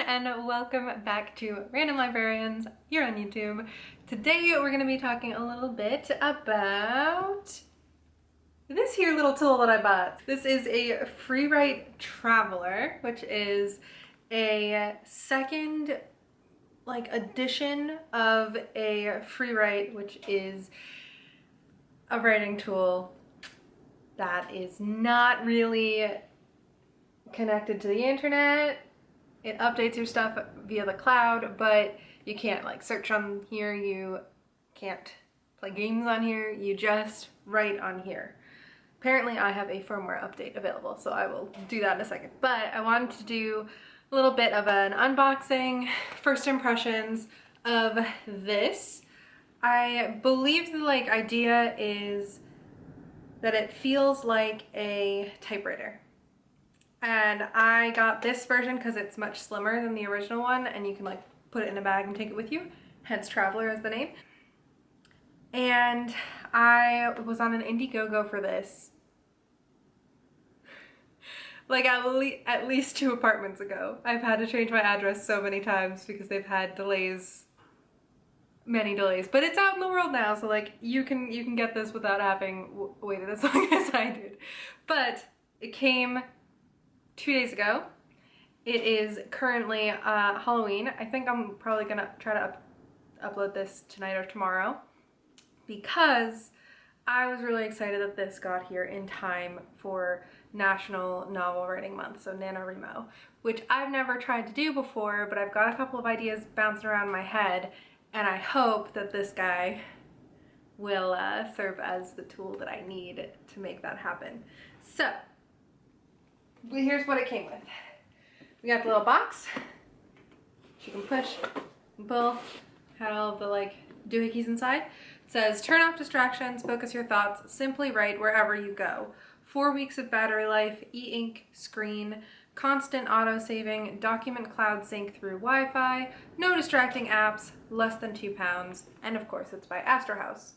and welcome back to Random Librarians here on YouTube. Today we're going to be talking a little bit about this here little tool that I bought. This is a Freewrite Traveler, which is a second edition of a Freewrite, which is a writing tool that is not really connected to the internet. It updates your stuff via the cloud, but you can't search on here, you can't play games on here, you just write on here. Apparently I have a firmware update available, so I will do that in a second. But I wanted to do a little bit of an unboxing, first impressions of this. I believe the idea is that it feels like a typewriter. And I got this version because it's much slimmer than the original one, and you can put it in a bag and take it with you, hence Traveler is the name. And I was on an Indiegogo for this at least 2 apartments ago. I've had to change my address so many times because they've had delays, many delays, but it's out in the world now, so you can get this without having waited as long as I did. But it came 2 days ago. It is currently Halloween. I think I'm probably gonna try to upload this tonight or tomorrow because I was really excited that this got here in time for National Novel Writing Month, so NaNoWriMo, which I've never tried to do before, but I've got a couple of ideas bouncing around in my head, and I hope that this guy will serve as the tool that I need to make that happen. So here's what it came with. We got the little box. You can push and pull. Had all of the doohickeys inside. It says, turn off distractions, focus your thoughts, simply write wherever you go. 4 weeks of battery life, e-ink screen, constant auto-saving, document cloud sync through Wi-Fi, no distracting apps, less than 2 pounds, and of course it's by Astrohaus.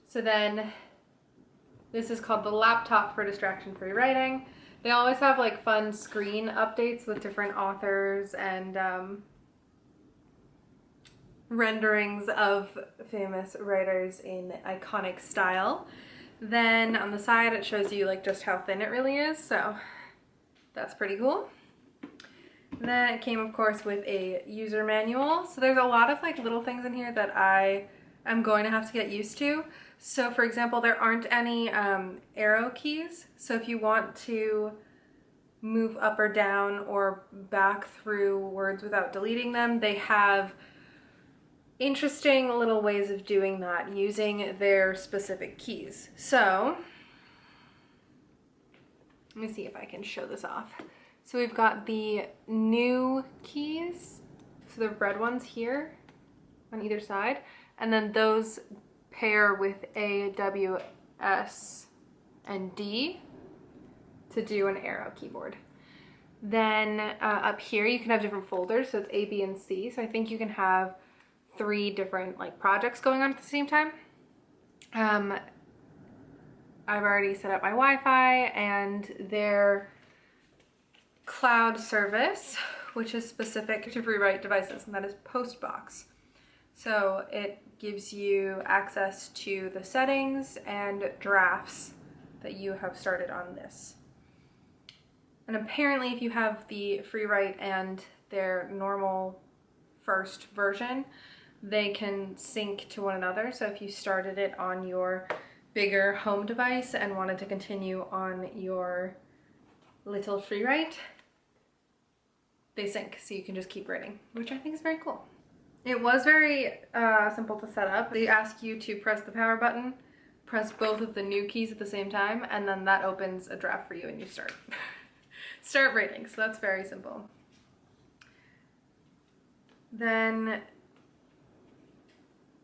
So then, this is called the laptop for distraction-free writing. They always have fun screen updates with different authors and renderings of famous writers in iconic style. Then on the side it shows you just how thin it really is, so that's pretty cool. And then it came of course with a user manual. So there's a lot of little things in here that I am going to have to get used to. So for example, there aren't any arrow keys. So if you want to move up or down or back through words without deleting them, they have interesting little ways of doing that using their specific keys. So let me see if I can show this off. So we've got the new keys, so the red ones here on either side, and then those pair with A, W, S, and D to do an arrow keyboard. Then up here you can have different folders, so it's A, B, and C. So I think you can have 3 different projects going on at the same time. I've already set up my Wi-Fi and their cloud service, which is specific to Freewrite devices, and that is Postbox. So it gives you access to the settings and drafts that you have started on this. And apparently if you have the Freewrite and their normal first version, they can sync to one another. So if you started it on your bigger home device and wanted to continue on your little Freewrite, they sync, so you can just keep writing, which I think is very cool. It was very simple to set up. They ask you to press the power button, press both of the new keys at the same time, and then that opens a draft for you and you start writing. So that's very simple. Then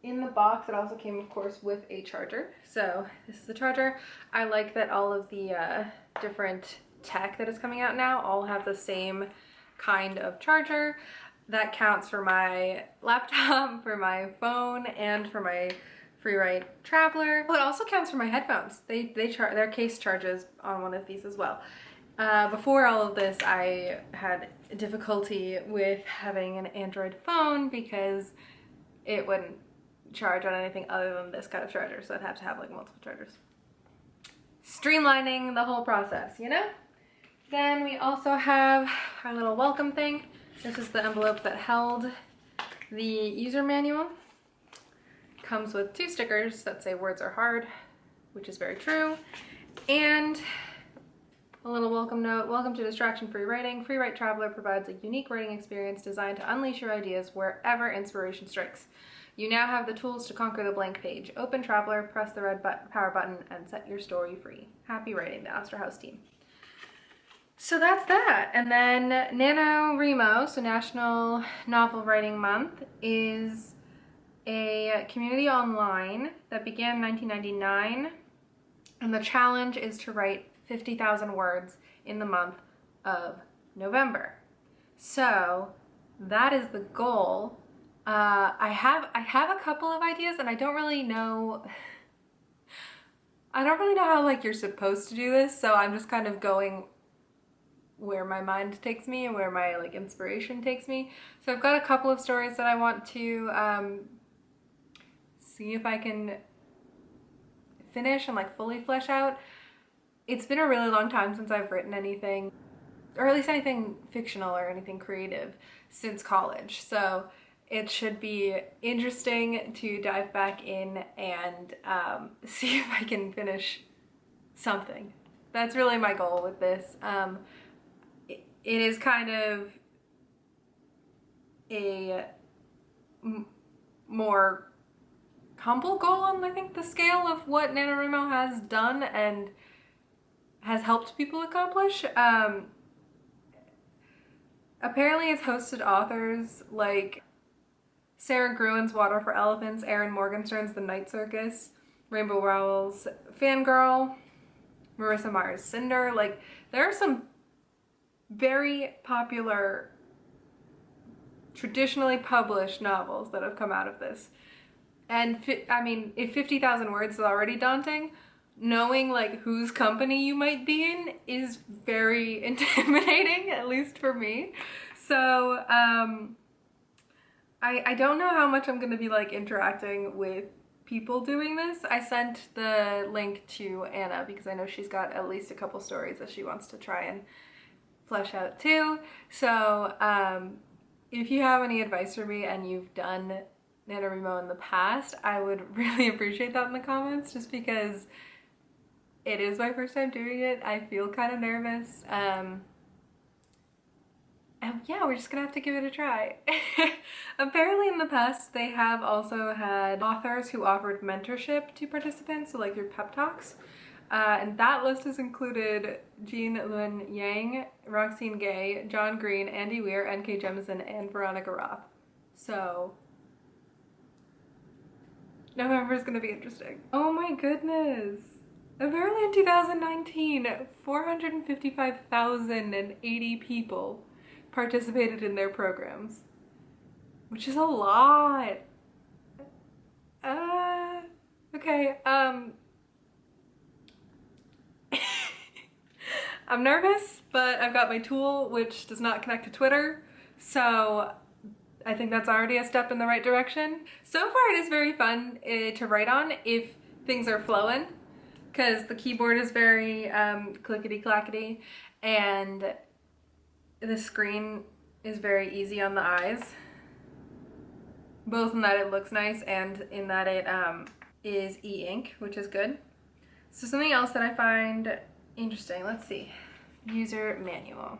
in the box, it also came, of course, with a charger. So this is the charger. I like that all of the different tech that is coming out now all have the same kind of charger. That counts for my laptop, for my phone, and for my Freewrite Traveler. Well, it also counts for my headphones. Their case charges on one of these as well. Before all of this, I had difficulty with having an Android phone because it wouldn't charge on anything other than this kind of charger, so I'd have to have like multiple chargers. Streamlining the whole process, you know? Then we also have our little welcome thing. This is the envelope that held the user manual. Comes with 2 stickers that say words are hard, which is very true, and a little welcome note. Welcome to distraction-free writing. Freewrite Traveler provides a unique writing experience designed to unleash your ideas wherever inspiration strikes. You now have the tools to conquer the blank page. Open Traveler, press the red power button, and set your story free. Happy writing, the Astrohaus team. So that's that. And then NaNoWriMo, so National Novel Writing Month, is a community online that began in 1999, and the challenge is to write 50,000 words in the month of November. So that is the goal. I have a couple of ideas, and I don't really know how like you're supposed to do this, so I'm just kind of going where my mind takes me and where my like inspiration takes me. So I've got a couple of stories that I want to see if I can finish and like fully flesh out. It's been a really long time since I've written anything, or at least anything fictional or anything creative, since college. So it should be interesting to dive back in and see if I can finish something. That's really my goal with this. It is kind of a more humble goal on, I think, the scale of what NaNoWriMo has done and has helped people accomplish. Apparently it's hosted authors like Sarah Gruen's Water for Elephants, Erin Morgenstern's The Night Circus, Rainbow Rowell's Fangirl, Marissa Meyer's Cinder. Like, there are some very popular, traditionally published novels that have come out of this. And I mean, if 50,000 words is already daunting, knowing like whose company you might be in is very intimidating, at least for me. So I don't know how much I'm gonna be like interacting with people doing this. I sent the link to Anna because I know she's got at least a couple stories that she wants to try and flesh out too. So if you have any advice for me and you've done NaNoWriMo in the past, I would really appreciate that in the comments, just because it is my first time doing it. I feel kind of nervous. And yeah, we're just gonna have to give it a try. Apparently in the past, they have also had authors who offered mentorship to participants, so like your pep talks. And that list has included Jean Luen Yang, Roxane Gay, John Green, Andy Weir, N.K. Jemisin, and Veronica Roth. So November is gonna be interesting. Oh my goodness. Apparently in 2019, 455,080 people participated in their programs, which is a lot. Okay, I'm nervous, but I've got my tool, which does not connect to Twitter, so I think that's already a step in the right direction. So far it is very fun to write on if things are flowing, because the keyboard is very clickety-clackety, and the screen is very easy on the eyes, both in that it looks nice and in that it is e-ink, which is good. So something else that I find interesting, let's see, user manual.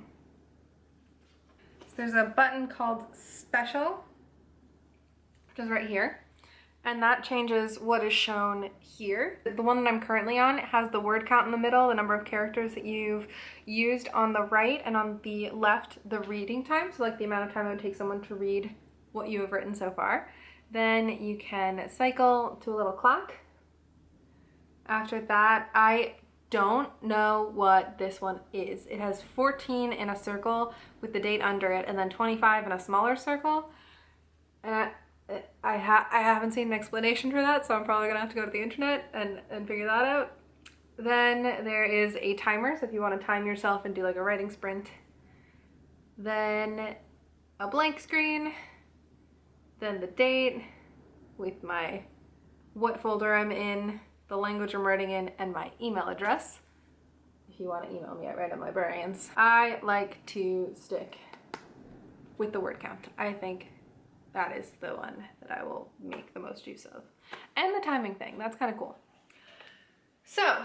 So there's a button called Special, which is right here, and that changes what is shown here. The one that I'm currently on has the word count in the middle, the number of characters that you've used on the right, and on the left, the reading time, so like the amount of time it would take someone to read what you have written so far. Then you can cycle to a little clock. After that, I don't know what this one is. It has 14 in a circle with the date under it, and then 25 in a smaller circle. And I haven't seen an explanation for that, so I'm probably gonna have to go to the internet and figure that out. Then there is a timer, so if you want to time yourself and do like a writing sprint. Then a blank screen. Then the date with my what folder I'm in, the language I'm writing in, and my email address. If you want to email me at Random Librarians. I like to stick with the word count. I think that is the one that I will make the most use of. And the timing thing, that's kind of cool. So,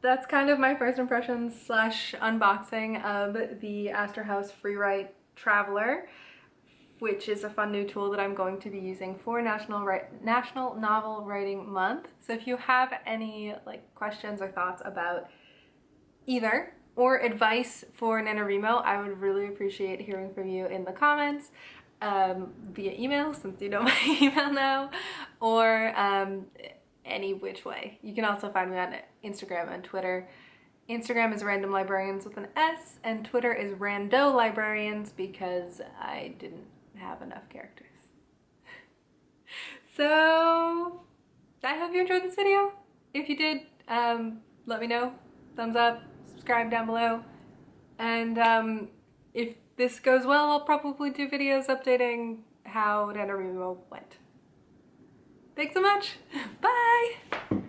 that's kind of my first impressions / unboxing of the Astrohaus Freewrite Traveler, which is a fun new tool that I'm going to be using for National Novel Writing Month. So if you have any like questions or thoughts about either or advice for NaNoWriMo, I would really appreciate hearing from you in the comments, via email, since you know my email now, or any which way. You can also find me on Instagram and Twitter. Instagram is Random Librarians with an S, and Twitter is Rando Librarians because I didn't have enough characters. So I hope you enjoyed this video. If you did, let me know. Thumbs up, subscribe down below. And if this goes well, I'll probably do videos updating how NaNoWriMo went. Thanks so much. Bye!